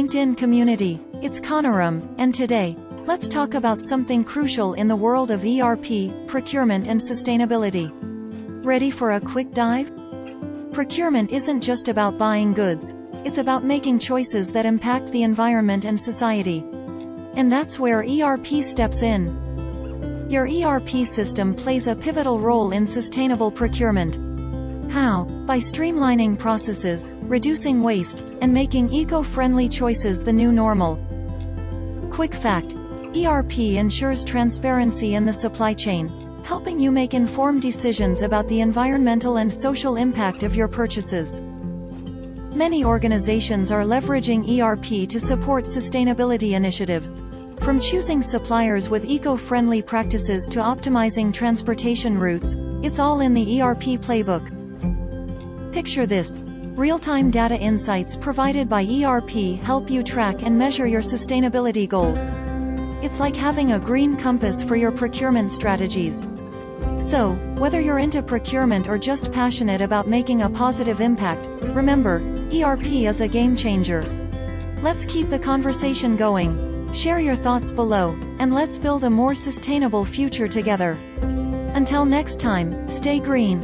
LinkedIn community. It's Conarum, and today, let's talk about something crucial in the world of ERP, procurement and sustainability. Ready for a quick dive? Procurement isn't just about buying goods, it's about making choices that impact the environment and society. And that's where ERP steps in. Your ERP system plays a pivotal role in sustainable procurement. How? By streamlining processes, reducing waste, and making eco-friendly choices the new normal. Quick fact: ERP ensures transparency in the supply chain, helping you make informed decisions about the environmental and social impact of your purchases. Many organizations are leveraging ERP to support sustainability initiatives. From choosing suppliers with eco-friendly practices to optimizing transportation routes, it's all in the ERP playbook. Picture this: real-time data insights provided by ERP help you track and measure your sustainability goals. It's like having a green compass for your procurement strategies. So, whether you're into procurement or just passionate about making a positive impact, remember, ERP is a game changer. Let's keep the conversation going. Share your thoughts below, and let's build a more sustainable future together. Until next time, stay green.